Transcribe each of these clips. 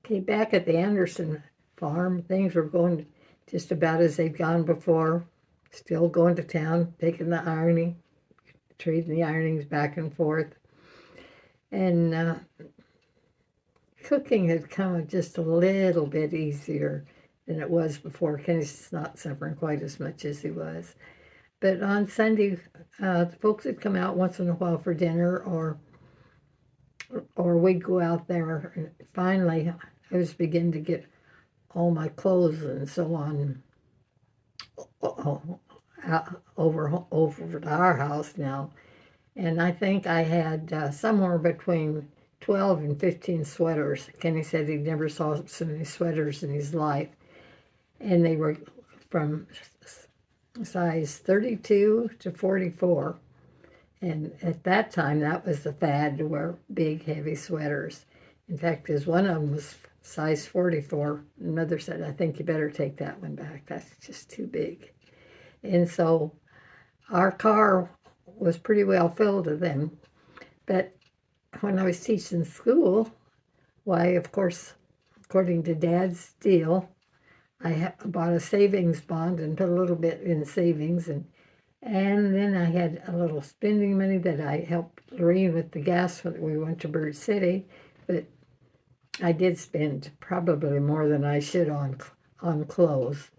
Okay, back at the Anderson farm, things were going just about as they'd gone before. Still going to town, taking the ironing, trading the ironings back and forth. And cooking had come just a little bit easier than it was before. Kenny's not suffering quite as much as he was. But on Sunday, the folks would come out once in a while for dinner, or we'd go out there. And finally, I was beginning to get all my clothes and so on over to our house now. And I think I had somewhere between 12 and 15 sweaters. Kenny said he never saw so many sweaters in his life. And they were from size 32 to 44. And at that time, that was the fad to wear big, heavy sweaters. In fact, as one of them was size 44, another said, I think you better take that one back. That's just too big. And so our car was pretty well filled of them. But when I was teaching school, why, of course, according to Dad's deal, I bought a savings bond and put a little bit in savings, and then I had a little spending money that I helped Lorene with the gas when we went to Bird City. But I did spend probably more than I should on clothes,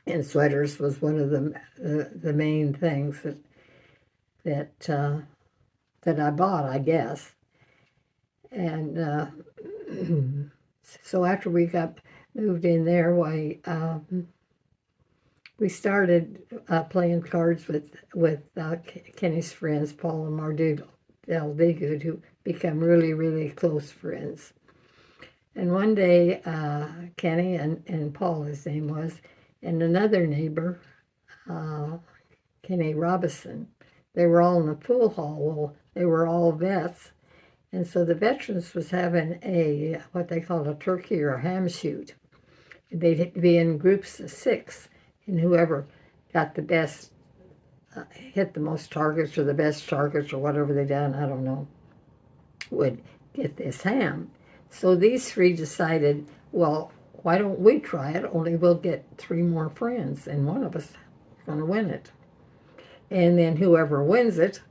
and sweaters was one of the main things that that I bought, I guess. And so after we got moved in there, we started playing cards with Kenny's friends, Paul and Marduk Deldigood, who become really, really close friends. And one day, Kenny and Paul, his name was, and another neighbor, uh, Kenny Robinson, they were all in the pool hall. Well, they were all vets. And so the veterans was having what they called a turkey or a ham shoot. They'd be in groups of 6, and whoever got the best, hit the most targets or the best targets or whatever they done, I don't know, would get this ham. So these 3 decided, well, why don't we try it? Only we'll get 3 more friends, and one of us is going to win it. And then whoever wins it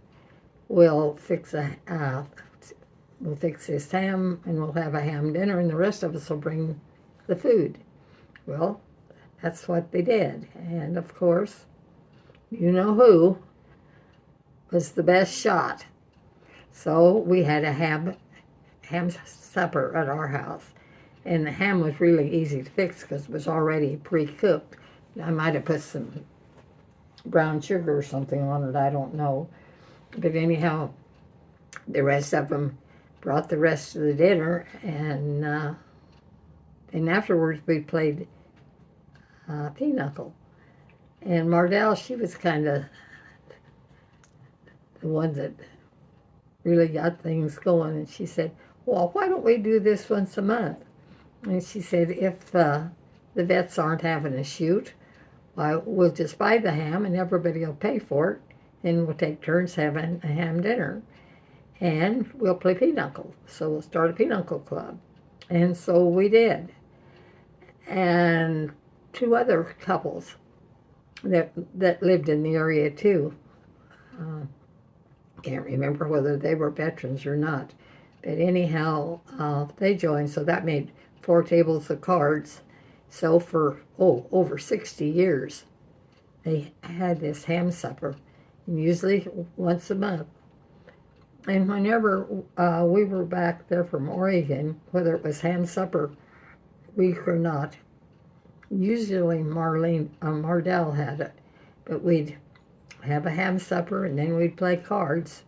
will we'll fix this ham, and we'll have a ham dinner, and the rest of us will bring the food. Well, that's what they did. And of course, you know who was the best shot. So we had a ham supper at our house. And the ham was really easy to fix because it was already pre-cooked. I might have put some brown sugar or something on it, I don't know. But anyhow, the rest of them brought the rest of the dinner, and afterwards we played pinochle. And Mardell, she was kind of the one that really got things going. And she said, well, why don't we do this once a month? And she said, if the vets aren't having a shoot, why, we'll just buy the ham and everybody will pay for it. And we'll take turns having a ham dinner. And we'll play pinochle. So we'll start a pinochle club. And so we did. And 2 other couples that lived in the area too. Can't remember whether they were veterans or not. But anyhow, they joined, so that made 4 tables of cards. So for, over 60 years, they had this ham supper, and usually once a month. And whenever we were back there from Oregon, whether it was ham supper week or not, usually Mardell had it, but we'd have a ham supper and then we'd play cards.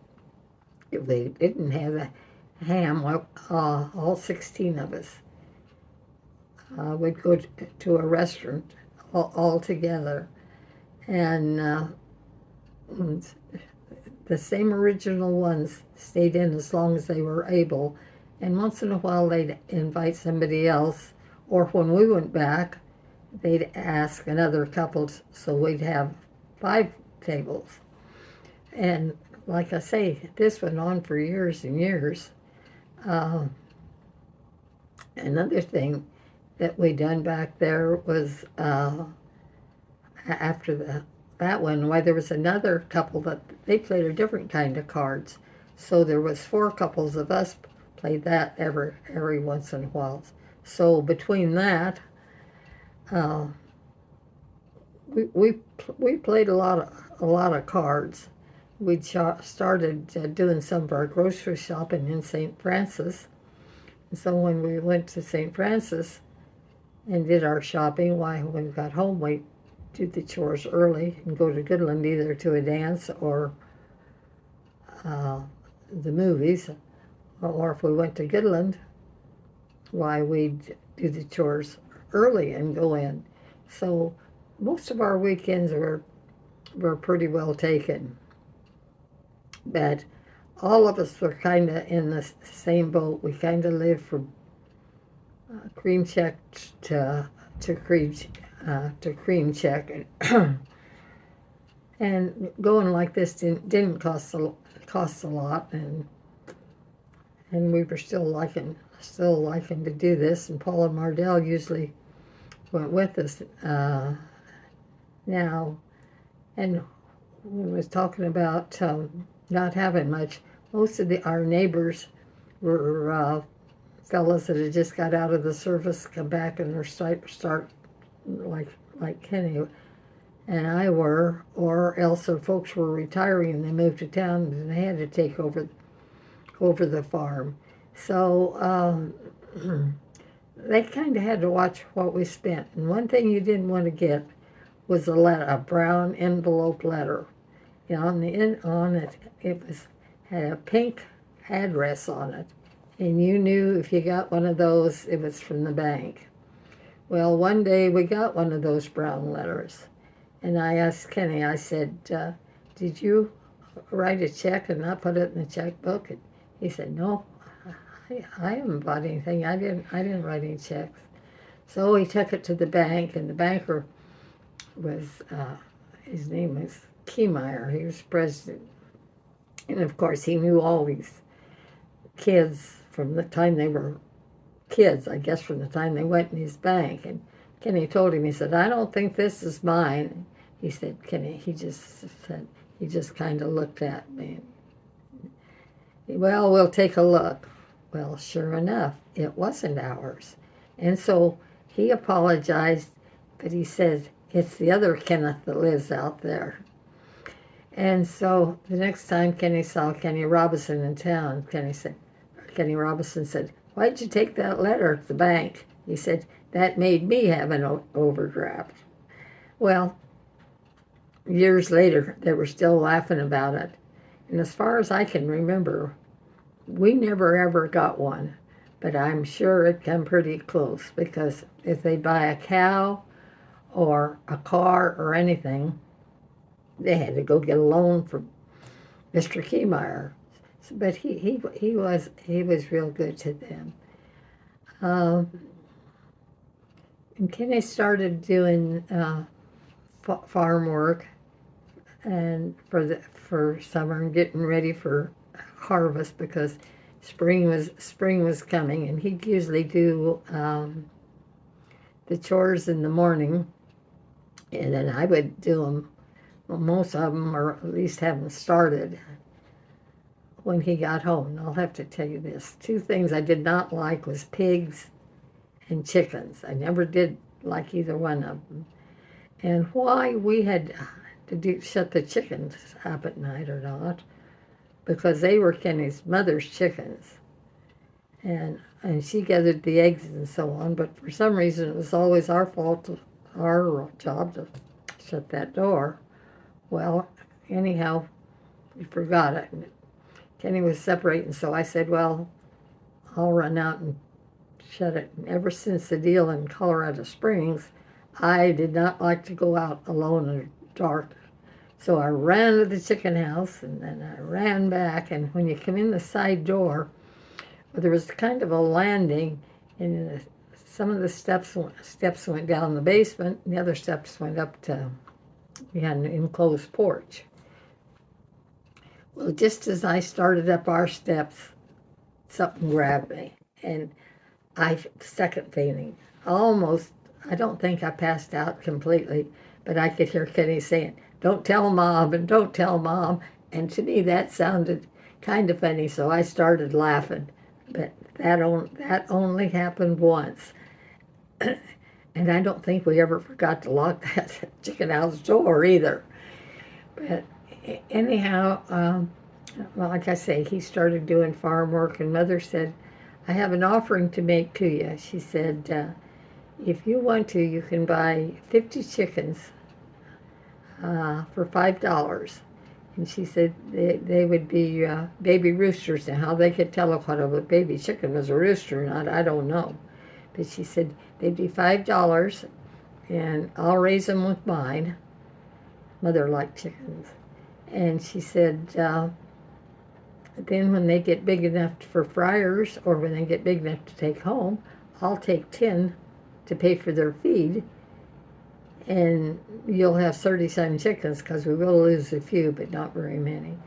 If we didn't have a ham, all 16 of us would go to a restaurant all together, and the same original ones stayed in as long as they were able, and once in a while they'd invite somebody else, or when we went back, they'd ask another couple, so we'd have 5 tables. And like I say, this went on for years and years. Another thing that we done back there was after that one, why there was another couple that they played a different kind of cards. So there was four couples of us played that every once in a while. So between that, uh, we played a lot of cards. We started doing some of our grocery shopping in St. Francis. And so when we went to St. Francis and did our shopping, why when we got home we do the chores early and go to Goodland either to a dance or uh, the movies, or if we went to Goodland, why we'd do the chores early and go in. So most of our weekends were pretty well taken, but all of us were kind of in the same boat. We kind of lived from cream check to cream to cream check, and going like this didn't cost a lot, and we were still liking to do this. And Paula Mardell usually went with us now. And we was talking about not having much. Most of our neighbors were fellas that had just got out of the service, come back and start like Kenny and I were, or else their folks were retiring and they moved to town and they had to take over the farm. So they kind of had to watch what we spent. And one thing you didn't want to get was a brown envelope letter. On it, had a pink address on it, and you knew if you got one of those, it was from the bank. Well, one day we got one of those brown letters, and I asked Kenny. I said, "Did you write a check and not put it in the checkbook?" And he said, "No, I haven't bought anything. I didn't write any checks." So he took it to the bank, and the banker was his name was Keymeyer. He was president, and of course he knew all these kids from the time they were kids. I guess from the time they went in his bank. And Kenny told him, he said, "I don't think this is mine." He said, Kenny, he just kind of looked at me. "Well, we'll take a look." Well, sure enough, it wasn't ours. And so he apologized, but he says, "It's the other Kenneth that lives out there." And so the next time Kenny saw Kenny Robinson in town, Kenny Robinson said, "Why'd you take that letter at the bank?" He said, "That made me have an overdraft." Well, years later, they were still laughing about it. And as far as I can remember, we never ever got one. But I'm sure it come pretty close, because if they buy a cow or a car or anything, they had to go get a loan from Mr. Keymeyer. But he was real good to them. And Kenny started doing farm work and for summer and getting ready for harvest, because spring was coming, and he'd usually do the chores in the morning, and then I would do them. Well, most of them, or at least have them started when he got home. And I'll have to tell you this. Two things I did not like was pigs and chickens. I never did like either one of them. And why we had to shut the chickens up at night or not, because they were Kenny's mother's chickens. And she gathered the eggs and so on, but for some reason it was always our job to shut that door. Well, anyhow, we forgot it. And Kenny was separating, so I said, "Well, I'll run out and shut it." And ever since the deal in Colorado Springs, I did not like to go out alone in the dark. So I ran to the chicken house, and then I ran back, and when you come in the side door, there was kind of a landing, and some of the steps went down the basement, and the other steps went up to, we had an enclosed porch. Well, just as I started up our steps, something grabbed me, and I second fainting. Almost, I don't think I passed out completely, but I could hear Kenny saying, "Don't tell Mom," and "Don't tell Mom." And to me, that sounded kind of funny, so I started laughing. But that only happened once. And I don't think we ever forgot to lock that chicken house door either. But anyhow, well, like I say, he started doing farm work, and Mother said, "I have an offering to make to you." She said, "If you want to, you can buy 50 chickens for $5." And she said they would be baby roosters. Now, how they could tell if what a baby chicken was a rooster or not, I don't know. But she said they'd be $5, and I'll raise them with mine. Mother liked chickens. And she said, then when they get big enough for fryers, or when they get big enough to take home, I'll take 10 to pay for their feed, and you'll have 37 chickens, because we will lose a few, but not very many.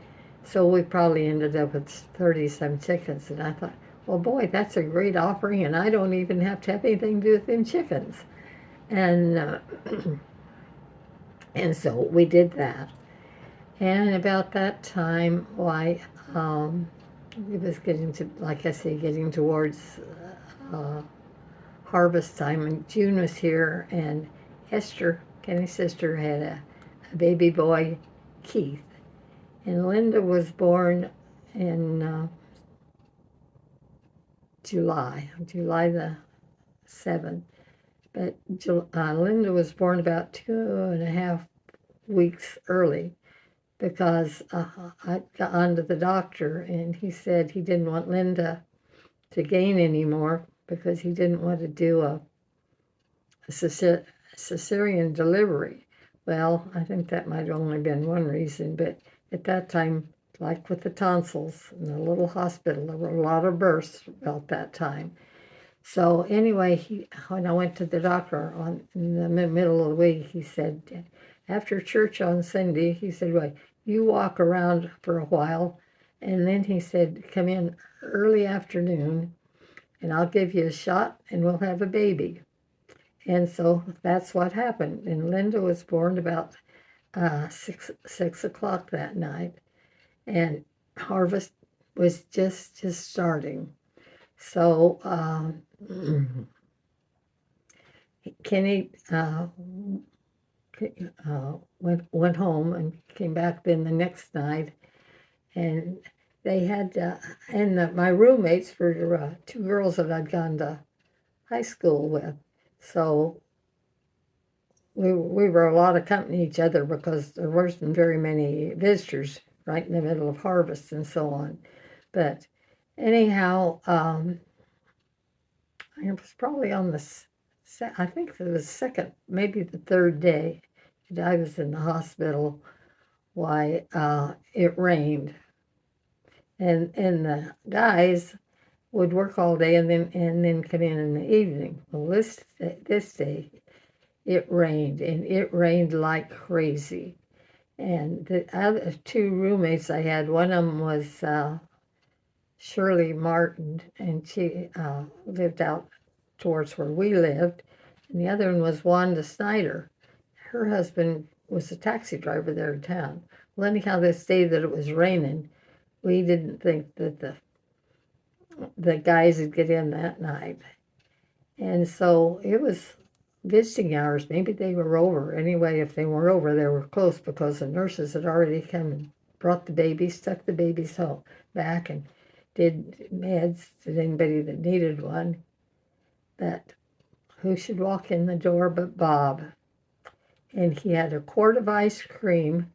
So we probably ended up with 37 chickens, and I thought, well, boy, that's a great offering, and I don't even have to have anything to do with them chickens. And and so we did that. And about that time, why, it was getting to, like I say, getting towards uh, harvest time, and June was here, and Esther, Kenny's sister, had a baby boy, Keith, and Linda was born in July the 7th, but Linda was born about 2.5 weeks early, because I got onto the doctor, and he said he didn't want Linda to gain anymore, because he didn't want to do a cesarean delivery. Well, I think that might have only been one reason, but at that time, like with the tonsils in the little hospital, there were a lot of births about that time. So anyway, when I went to the doctor in the middle of the week, he said, after church on Sunday, he said, well, you walk around for a while, and then he said, come in early afternoon, and I'll give you a shot, and we'll have a baby. And so that's what happened. And Linda was born about 6 o'clock that night, and harvest was just starting. So Kenny went home and came back then the next night, and they had and my roommates were two girls that I'd gone to high school with. So we were a lot of company each other, because there wasn't very many visitors right in the middle of harvest and so on. But anyhow, it was probably on I think it was second, maybe the third day that I was in the hospital. Why, it rained, and the guys would work all day, and then come in the evening. Well, this day it rained, and it rained like crazy. And the other two roommates I had, one of them was Shirley Martin, and she lived out towards where we lived, and the other one was Wanda Snyder. Her husband was a taxi driver there in town. Well, anyhow, this day that it was raining, we didn't think that the guys would get in that night. And so it was visiting hours. Maybe they were over. Anyway, if they were over, they were close, because the nurses had already come and brought the babies, stuck the babies home back, and did meds to anybody that needed one. But who should walk in the door but Bob? And he had a quart of ice cream,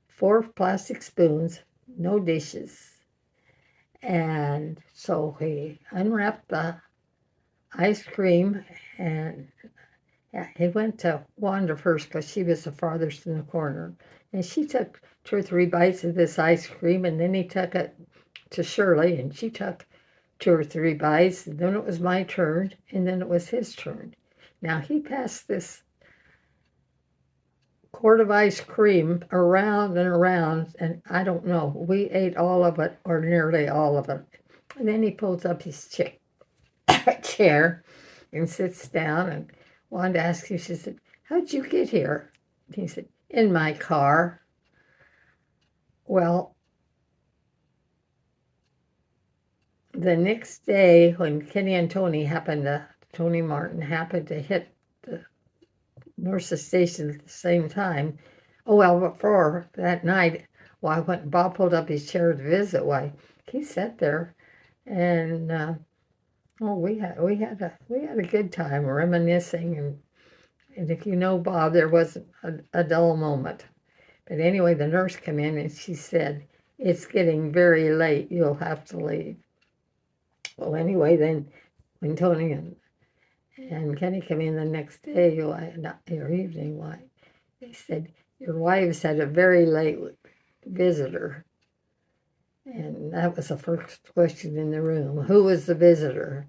4 plastic spoons, no dishes. And so he unwrapped the ice cream, and he went to Wanda first, because she was the farthest in the corner. And she took 2 or 3 bites of this ice cream, and then he took it to Shirley, and she took 2 or 3 bites, and then it was my turn, and then it was his turn. Now he passed this quart of ice cream around and around, and I don't know, we ate all of it, or nearly all of it. And then he pulls up his chair and sits down. And Wanda asks him, she said, "How'd you get here?" And he said, "In my car." Well, the next day when Kenny and Tony Martin happened to hit the nurse's station at the same time. Oh, well, before that night, why, when Bob pulled up his chair to visit, why, he sat there and, oh, we had a good time reminiscing. And if you know Bob, there wasn't a dull moment. But anyway, the nurse came in and she said, "It's getting very late. You'll have to leave." Well, anyway, then when Tony and Kenny came in the next day, or evening, why, they said, "Your wives had a very late visitor." And that was the first question in the room. Who was the visitor?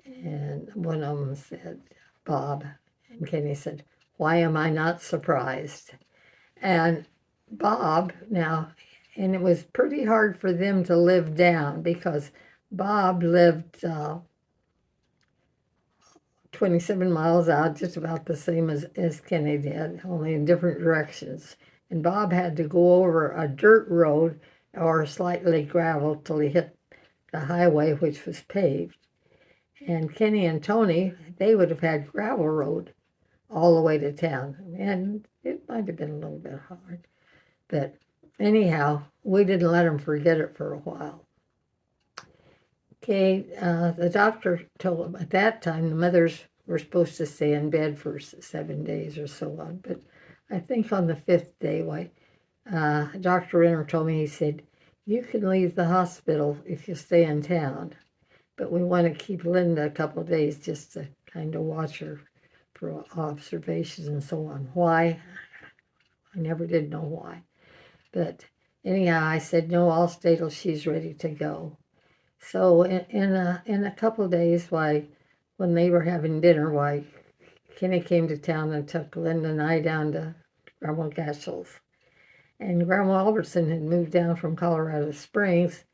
And one of them said, "Bob." And Kenny said, "Why am I not surprised?" And Bob, now, and it was pretty hard for them to live down because Bob lived 27 miles out, just about the same as Kenny did, only in different directions. And Bob had to go over a dirt road or slightly gravel till he hit the highway, which was paved. And Kenny and Tony, they would have had gravel road all the way to town. And it might have been a little bit hard. But anyhow, we didn't let them forget it for a while. Okay, the doctor told them at that time the mothers were supposed to stay in bed for 7 days or so on. But I think on the 5th day, Dr. Renner told me, he said, "You can leave the hospital if you stay in town, but we want to keep Linda a couple of days just to kind of watch her for observations and so on." Why? I never did know why. But anyhow, I said, "No, I'll stay till she's ready to go." So in a couple of days, when they were having dinner, Kenny came to town and took Linda and I down to Grandma Gatchell's. And Grandma Albertson had moved down from Colorado Springs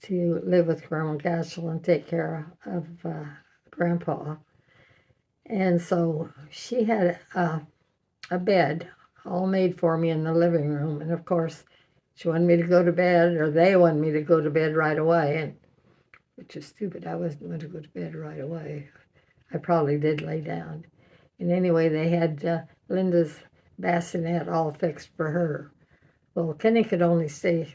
to live with Grandma Gatchell and take care of Grandpa. And so she had a bed all made for me in the living room. And of course, she wanted me to go to bed, or they wanted me to go to bed right away. And which is stupid. I wasn't going to go to bed right away. I probably did lay down. And anyway, they had Linda's bassinet all fixed for her. Well, Kenny could only stay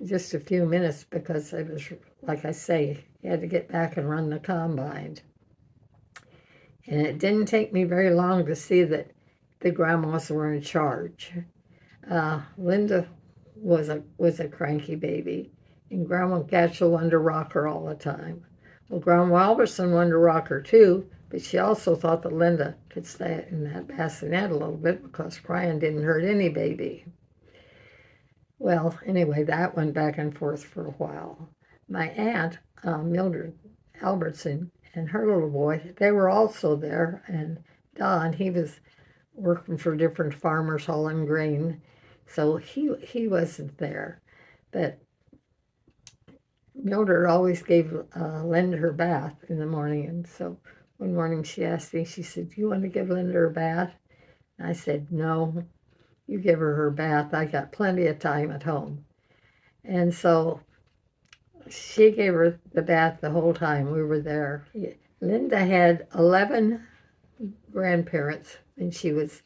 just a few minutes because it was, like I say, he had to get back and run the combine. And it didn't take me very long to see that the grandmas were in charge. Linda was a cranky baby, and Grandma Gatchell wanted to rock her all the time. Well, Grandma Albertson wanted to rock her too, but she also thought that Linda could stay in that bassinet a little bit because crying didn't hurt any baby. Well, anyway, that went back and forth for a while. My aunt, Mildred Albertson, and her little boy, they were also there, and Don, he was working for different farmers hauling grain, so he wasn't there. But Mildred always gave Linda her bath in the morning, and so one morning she asked me, she said, "Do you want to give Linda her bath?" And I said, "No, you give her bath. I got plenty of time at home." And so she gave her the bath the whole time we were there. Linda had 11 grandparents when she was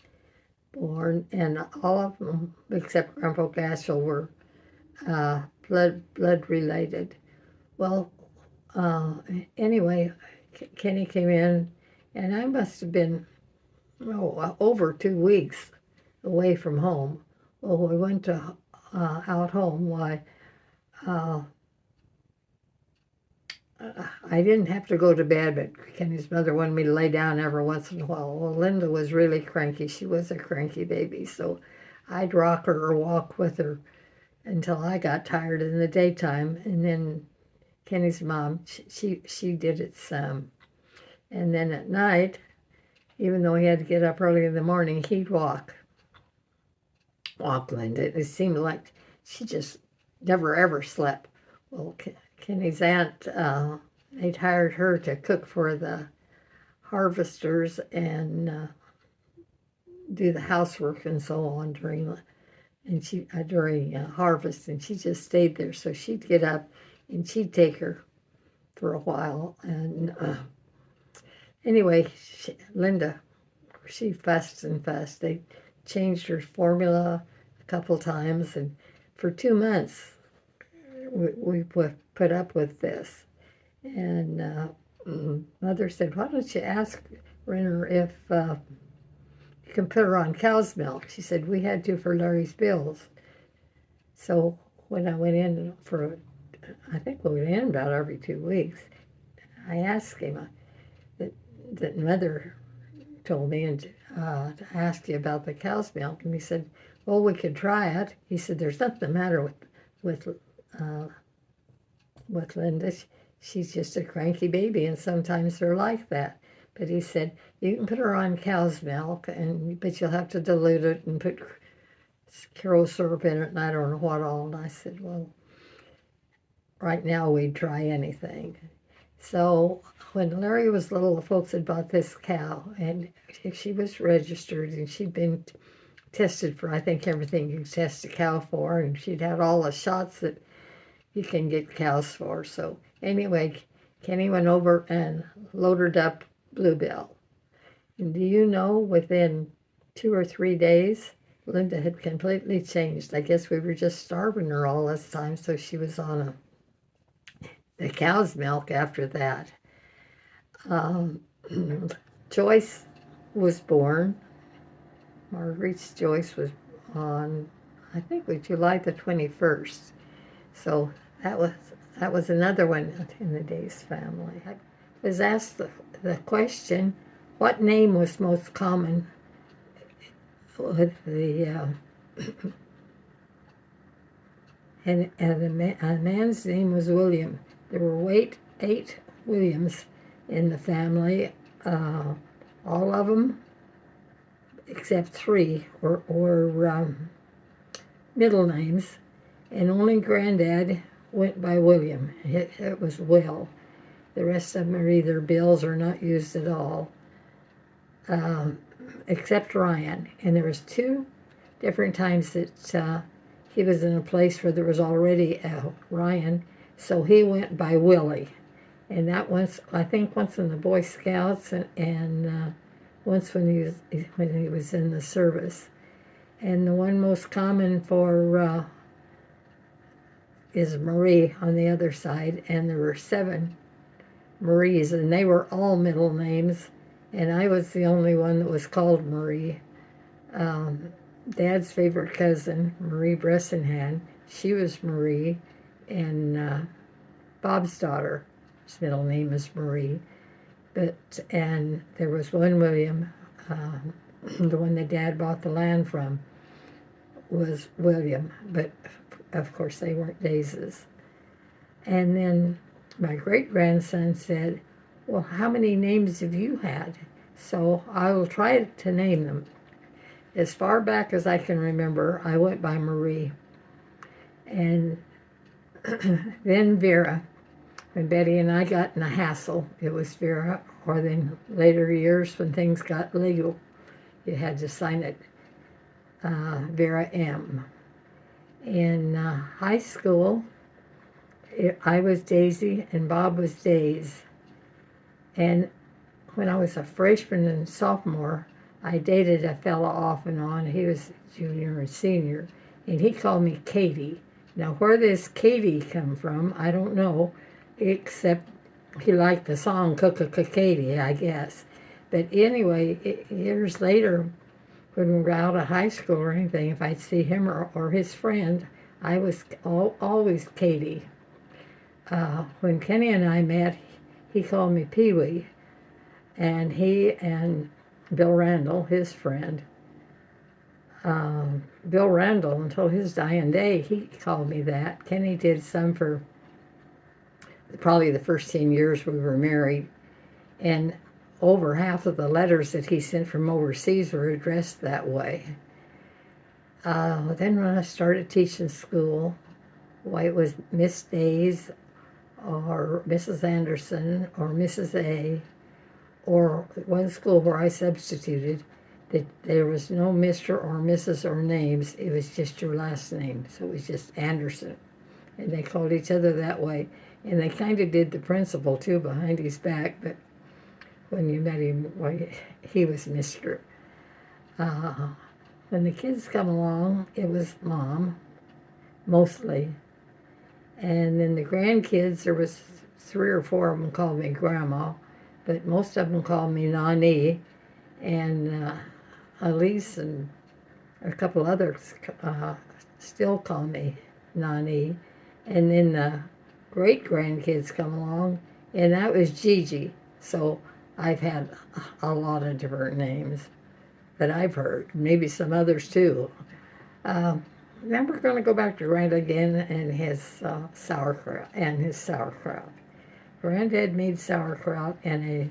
born, and all of them, except Grandpa Gatchell, were blood related. Well, anyway, Kenny came in, and I must have been over 2 weeks away from home. Well, we went to out home. I didn't have to go to bed, but Kenny's mother wanted me to lay down every once in a while. Well, Linda was really cranky. She was a cranky baby, so I'd rock her or walk with her until I got tired in the daytime, and then Kenny's mom, she did it some. And then at night, even though he had to get up early in the morning, he'd walk Linda. It seemed like she just never ever slept. Well, Kenny's aunt they'd hired her to cook for the harvesters and do the housework and so on during harvest, and she just stayed there. So she'd get up and she'd take her for a while. And anyway, Linda, she fussed and fussed. They changed her formula a couple times, and for 2 months we put up with this. And Mother said, "Why don't you ask Renner if you can put her on cow's milk?" She said, "We had to for Larry's bills." So when I went in I think we went in about every 2 weeks, I asked him that Mother told me to ask you about the cow's milk, and he said, "Well, we could try it." He said, "There's nothing the matter with uh, with Linda. She's just a cranky baby, and sometimes they're like that." But he said, "You can put her on cow's milk, but you'll have to dilute it and put Karo syrup in it, and I don't know what all." And I said, "Well, right now we'd try anything." So when Larry was little, the folks had bought this cow, and she was registered, and she'd been tested for, I think, everything you test a cow for, and she'd had all the shots that you can get cows for. So anyway, Kenny went over and loaded up Bluebell. And do you know, within 2 or 3 days, Linda had completely changed. I guess we were just starving her all this time, so she was on the cow's milk after that. Joyce was born. Marguerite's Joyce was on, I think, July the 21st. So that was another one in the Days family. I was asked the question, what name was most common with the and a man's name was William. There were eight Williams in the family. All of them, except three, were middle names, and only Granddad went by William. It was Will. The rest of them are either Bills or not used at all, except Ryan. And there was 2 different times that he was in a place where there was already a Ryan, so he went by Willie. And that once, I think, once in the Boy Scouts, and once when he was in the service. And the one most common for is Marie on the other side, and there were 7 Maries, and they were all middle names, and I was the only one that was called Marie. Dad's favorite cousin, Marie Bressenhan, she was Marie, and Bob's daughter, his middle name is Marie. And there was one William, the one that Dad bought the land from was William, but of course they weren't Daisys. And then my great-grandson said, "Well, how many names have you had?" So I will try to name them. As far back as I can remember, I went by Marie. And then Vera. When Betty and I got in a hassle, it was Vera. Or then later years when things got legal, you had to sign it Vera M. In high school, I was Daisy and Bob was Days. And when I was a freshman and sophomore, I dated a fella off and on. He was junior and senior, and he called me Katie. Now, where this Katie come from, I don't know, except he liked the song Katie, I guess. But anyway, years later, when we were out of high school or anything, if I'd see him or his friend, I was always Katie. When Kenny and I met, he called me Pee-wee, and he and Bill Randall, his friend, Bill Randall, until his dying day, he called me that. Kenny did some for probably the first 10 years we were married, and over half of the letters that he sent from overseas were addressed that way. Then when I started teaching school, why, it was Miss Days or Mrs. Anderson or Mrs. A, or one school where I substituted, that there was no Mr. or Mrs. or names. It was just your last name. So it was just Anderson. And they called each other that way. And they kind of did the principal too behind his back, but when you met him, well, he was Mr. Uh, when the kids come along, it was Mom, mostly. And then the grandkids, there was 3 or 4 of them called me Grandma, but most of them called me Nani. And Elise and a couple others still call me Nani. And then the great-grandkids come along, and that was Gigi. So I've had a lot of different names that I've heard, maybe some others too. Then we're going to go back to Grandad again and his sauerkraut. Granddad made sauerkraut in a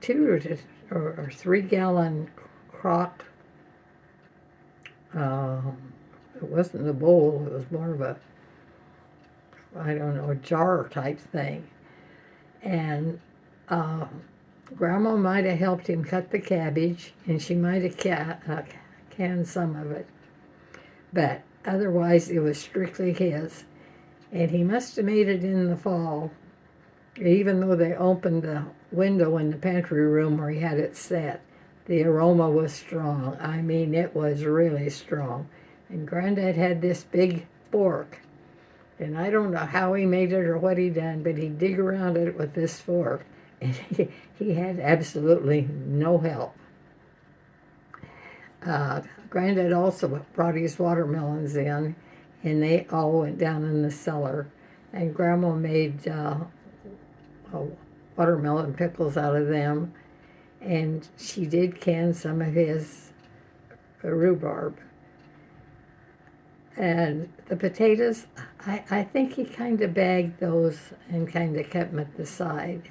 2 or 3 gallon crock. It wasn't a bowl, it was more of a, I don't know, a jar type thing. And Grandma might have helped him cut the cabbage, and she might have canned some of it. But otherwise, it was strictly his. And he must have made it in the fall, even though they opened the window in the pantry room where he had it set. The aroma was strong. I mean, it was really strong. And Granddad had this big fork. And I don't know how he made it or what he done, but he'd dig around it with this fork. And he had absolutely no help. Granddad also brought his watermelons in, and they all went down in the cellar. And Grandma made watermelon pickles out of them, and she did can some of his rhubarb. And the potatoes, I think he kind of bagged those and kind of kept them at the side.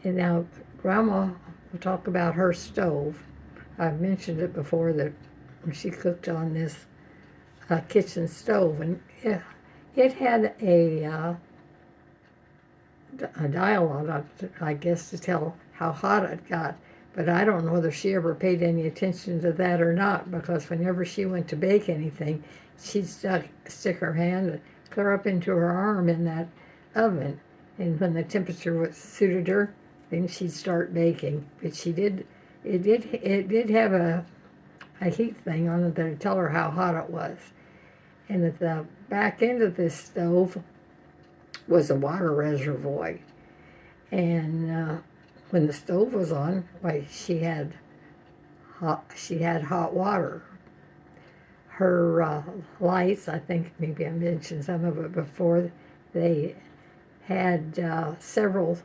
And now Grandma will talk about her stove. I've mentioned it before that she cooked on this kitchen stove, and it had a dial on it, I guess, to tell how hot it got. But I don't know whether she ever paid any attention to that or not, because whenever she went to bake anything, she'd stick her hand clear up into her arm in that oven. And when the temperature suited her, then she'd start baking. But it did have a heat thing on it that would tell her how hot it was. And at the back end of this stove was a water reservoir. And when the stove was on, why, she had hot water. Her lights, I think maybe I mentioned some of it before, they had several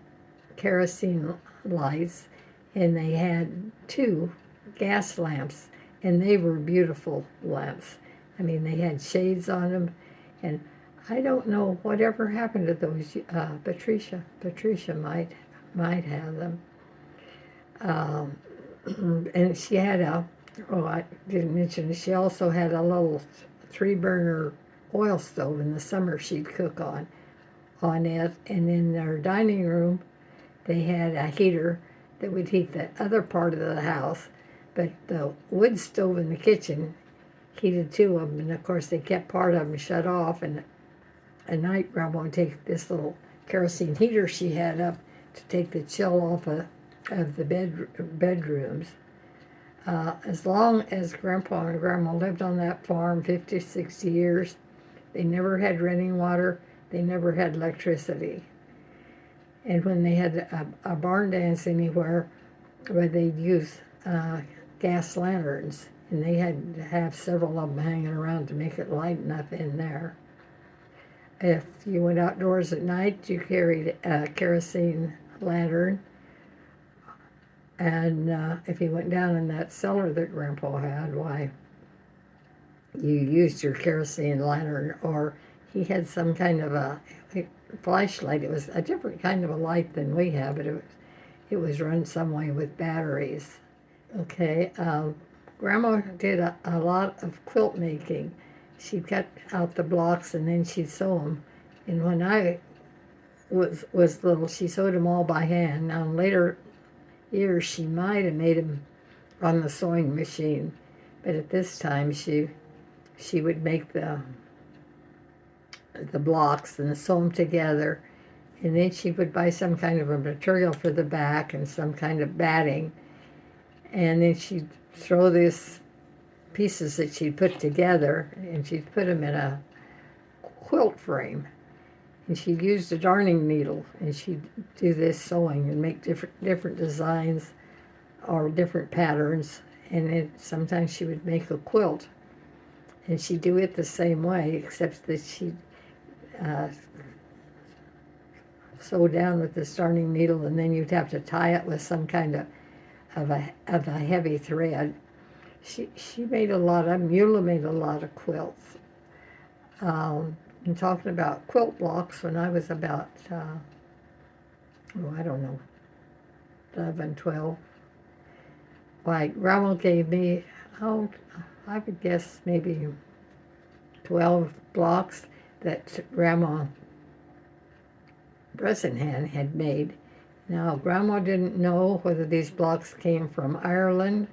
kerosene lights, and they had 2 gas lamps, and they were beautiful lamps. I mean, they had shades on them, and I don't know whatever happened to those. Patricia might have them. And she had I didn't mention, she also had a little 3-burner oil stove in the summer she'd cook on it. And in their dining room, they had a heater that would heat the other part of the house. But the wood stove in the kitchen heated 2 of them. And of course, they kept part of them shut off. And at night, Grandma would take this little kerosene heater she had up to take the chill off of the bedrooms. As long as Grandpa and Grandma lived on that farm, 50, 60 years, they never had running water. They never had electricity. And when they had a barn dance anywhere, where they'd use gas lanterns, and they had to have several of them hanging around to make it light enough in there. If you went outdoors at night, you carried a kerosene lantern. And if you went down in that cellar that Grandpa had, why, you used your kerosene lantern, or he had some kind of a flashlight. It was a different kind of a light than we have, but it was run some way with batteries. Okay, Grandma did a lot of quilt making. She'd cut out the blocks and then she'd sew them. And when I was little. She sewed them all by hand. Now in later years she might have made them on the sewing machine, but at this time she would make the blocks and sew them together, and then she would buy some kind of a material for the back and some kind of batting, and then she'd throw these pieces that she'd put together, and she'd put them in a quilt frame, and she'd use the darning needle, and she'd do this sewing and make different designs or different patterns, and then sometimes she would make a quilt, and she'd do it the same way, except that she'd sew down with this darning needle, and then you'd have to tie it with some kind of a heavy thread. She made a lot of, Eula made a lot of quilts. I'm talking about quilt blocks when I was about, I don't know, 11, 12. Why, Grandma gave me, I would guess maybe 12 blocks that Grandma Bressingham had made. Now, Grandma didn't know whether these blocks came from Ireland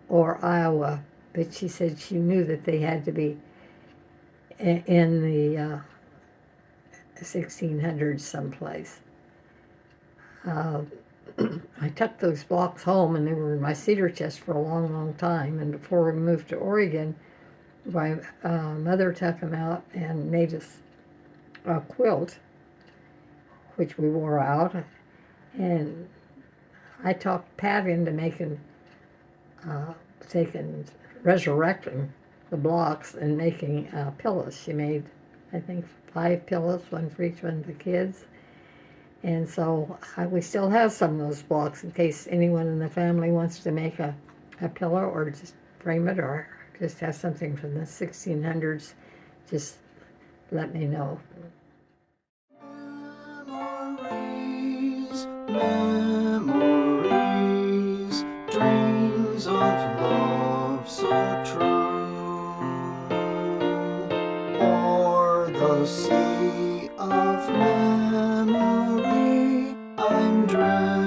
or Iowa, but she said she knew that they had to be in the 1600s someplace. I took those blocks home, and they were in my cedar chest for a long, long time. And before we moved to Oregon, my mother took them out and made us a quilt, which we wore out. And I talked Pat into resurrecting the blocks and making pillows. She made, I think, 5 pillows, one for each one of the kids. And so we still have some of those blocks in case anyone in the family wants to make a pillow or just frame it or just have something from the 1600s. Just let me know. Memories, memories, dreams of love so true, o'er the sea of memory I'm drifting.